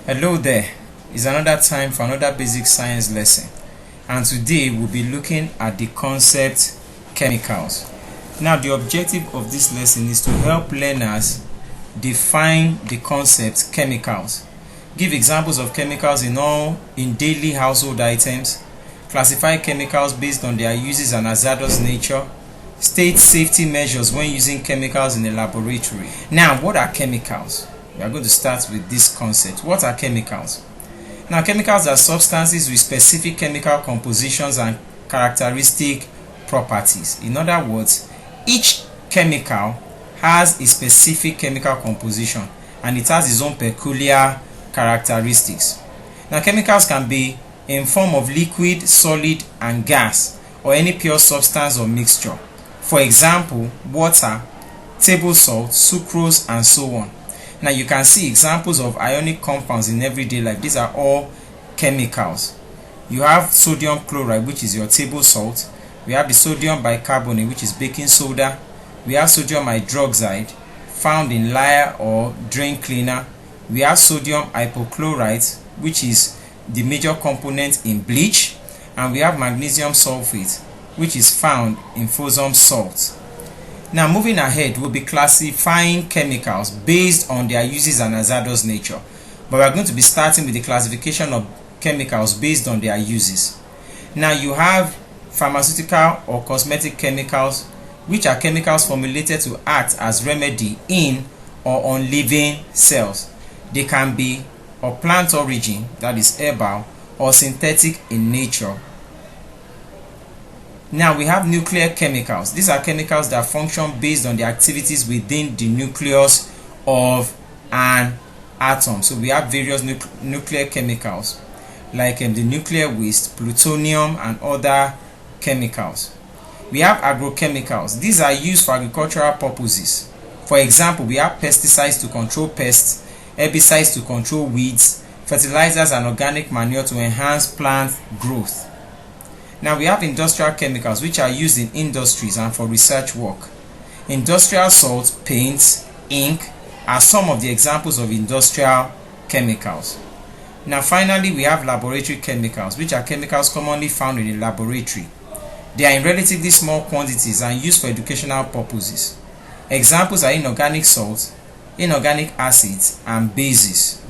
Hello there, it's another time for another basic science lesson, and today we'll be looking at the concept chemicals. Now the objective of this lesson is to help learners define the concept chemicals, give examples of chemicals in daily household items, classify chemicals based on their uses and hazardous nature, state safety measures when using chemicals in a laboratory. Now, what are chemicals? We are going to start with this concept. What are chemicals? Now, chemicals are substances with specific chemical compositions and characteristic properties. In other words, each chemical has a specific chemical composition and it has its own peculiar characteristics. Now, chemicals can be in form of liquid, solid, and gas, or any pure substance or mixture. For example, water, table salt, sucrose, and so on. Now you can see examples of ionic compounds in everyday life. These are all chemicals. You have sodium chloride, which is your table salt. We have the sodium bicarbonate, which is baking soda. We have sodium hydroxide, found in lye or drain cleaner. We have sodium hypochlorite, which is the major component in bleach. And we have magnesium sulfate, which is found in Folsom salt. Now, moving ahead, we'll be classifying chemicals based on their uses and hazardous nature. But we're going to be starting with the classification of chemicals based on their uses. Now, you have pharmaceutical or cosmetic chemicals, which are chemicals formulated to act as remedy in or on living cells. They can be of plant origin, that is herbal, or synthetic in nature. Now we have nuclear chemicals. These are chemicals that function based on the activities within the nucleus of an atom. So we have various nuclear chemicals like the nuclear waste, plutonium, and other chemicals. We have agrochemicals. These are used for agricultural purposes. For example, we have pesticides to control pests, herbicides to control weeds, fertilizers and organic manure to enhance plant growth. Now we have industrial chemicals, which are used in industries and for research work. Industrial salts, paints, ink are some of the examples of industrial chemicals. Now finally, we have laboratory chemicals, which are chemicals commonly found in a laboratory. They are in relatively small quantities and used for educational purposes. Examples are inorganic salts, inorganic acids, and bases.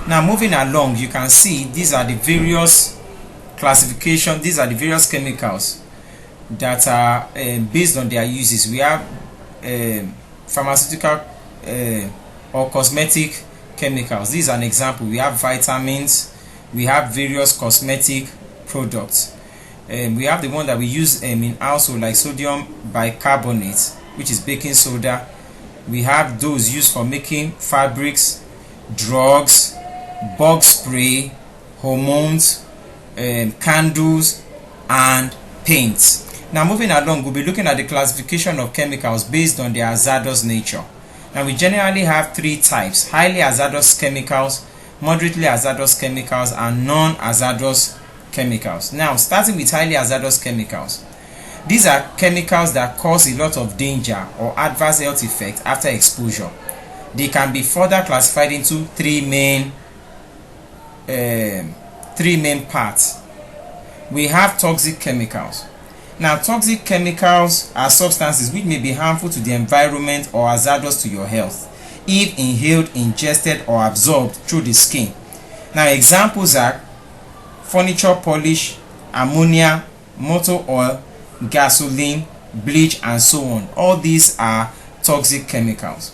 Now moving along, you can see these are the various classification. These are the various chemicals that are based on their uses. We have pharmaceutical or cosmetic chemicals. These are an example. We have vitamins, we have various cosmetic products. We have the one that we use in household, like sodium bicarbonate, which is baking soda. We have those used for making fabrics, drugs, bug spray, hormones, candles, and paints. Now moving along, we'll be looking at the classification of chemicals based on their hazardous nature. Now we generally have three types: highly hazardous chemicals, moderately hazardous chemicals, and non-hazardous chemicals. Now starting with highly hazardous chemicals, these are chemicals that cause a lot of danger or adverse health effect after exposure. They can be further classified into three main parts. We have toxic chemicals. Now, toxic chemicals are substances which may be harmful to the environment or hazardous to your health if inhaled, ingested, or absorbed through the skin. Now, examples are furniture polish, ammonia, motor oil, gasoline, bleach, and so on. All these are toxic chemicals.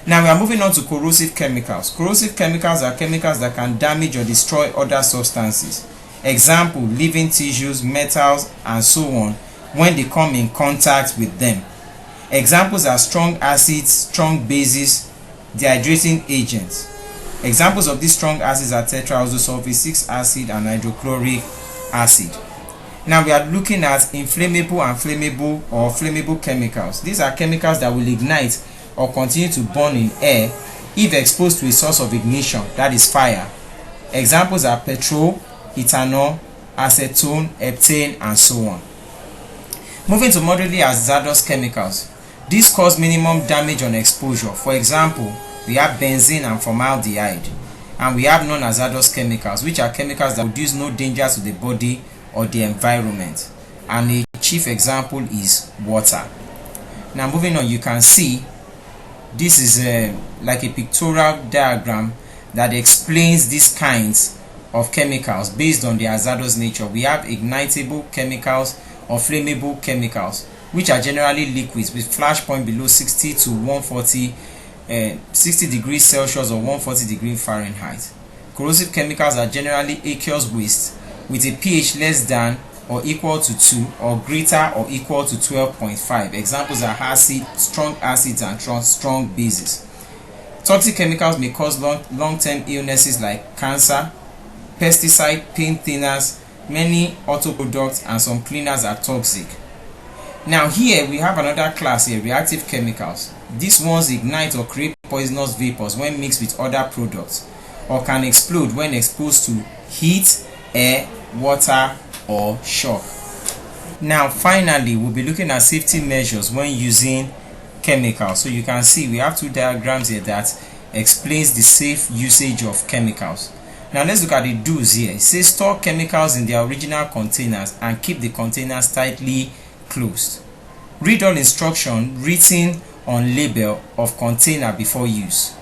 Now we are moving on to corrosive chemicals. Corrosive chemicals are chemicals that can damage or destroy other substances. Example, living tissues, metals, and so on when they come in contact with them. Examples are strong acids, strong bases, dehydrating agents. Examples of these strong acids are tetraoxosulfate 6 acid and hydrochloric acid. Now we are looking at inflammable and flammable or flammable chemicals. These are chemicals that will ignite or continue to burn in air if exposed to a source of ignition, that is fire. Examples are petrol, ethanol, acetone, heptane, and so on. Moving to moderately hazardous chemicals. These cause minimum damage on exposure. For example, we have benzene and formaldehyde. and we have non-hazardous chemicals, which are chemicals that produce no danger to the body or the environment, and a chief example is water. Now moving on, you can see this is like a pictorial diagram that explains these kinds of chemicals based on their hazardous nature. We have ignitable chemicals or flammable chemicals, which are generally liquids with flash point below 60 to 140 60 degrees Celsius or 140 degrees Fahrenheit. Corrosive chemicals are generally aqueous waste with a pH less than or equal to 2 or greater or equal to 12.5. Examples are acid, strong acids, and strong bases. Toxic chemicals may cause long-term illnesses like cancer. Pesticide, paint thinners, many auto products, and some cleaners are toxic. Now here we have another class here, reactive chemicals. These ones ignite or create poisonous vapors when mixed with other products, or can explode when exposed to heat, air, water, or shock. Now finally, we'll be looking at safety measures when using chemicals. So you can see we have two diagrams here that explains the safe usage of chemicals. Now let's look at the do's here. It says store chemicals in their original containers and keep the containers tightly closed. Read all instructions written on label of container before use.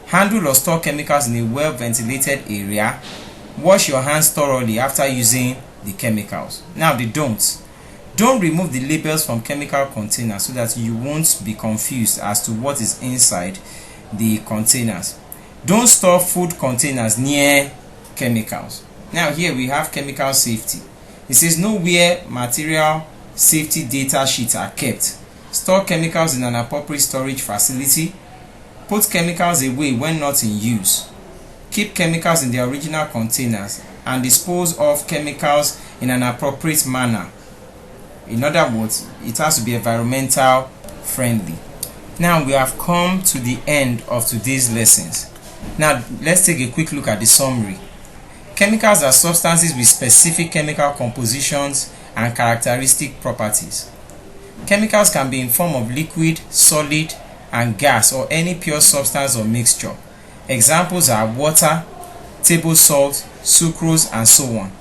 Handle or store chemicals in a well ventilated area. Wash your hands thoroughly after using the chemicals. Now the don'ts. Don't remove the labels from chemical containers so that you won't be confused as to what is inside the containers. Don't store food containers near chemicals. Now here we have chemical safety. It says know where material safety data sheets are kept. Store chemicals in an appropriate storage facility. Put chemicals away when not in use. Keep chemicals in their original containers and dispose of chemicals in an appropriate manner. In other words, it has to be environmental friendly. Now we have come to the end of today's lessons. Now let's take a quick look at the summary. Chemicals are substances with specific chemical compositions and characteristic properties. Chemicals can be in form of liquid, solid, and gas, or any pure substance or mixture. Examples are water, table salt, sucrose, and so on.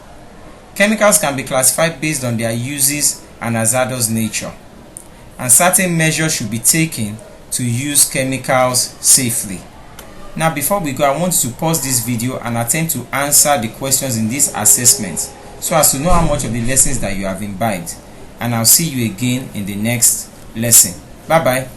Chemicals can be classified based on their uses and hazardous nature, and certain measures should be taken to use chemicals safely. Now before we go, I want you to pause this video and attempt to answer the questions in this assessment so as to know how much of the lessons that you have imbibed, and I'll see you again in the next lesson. Bye bye.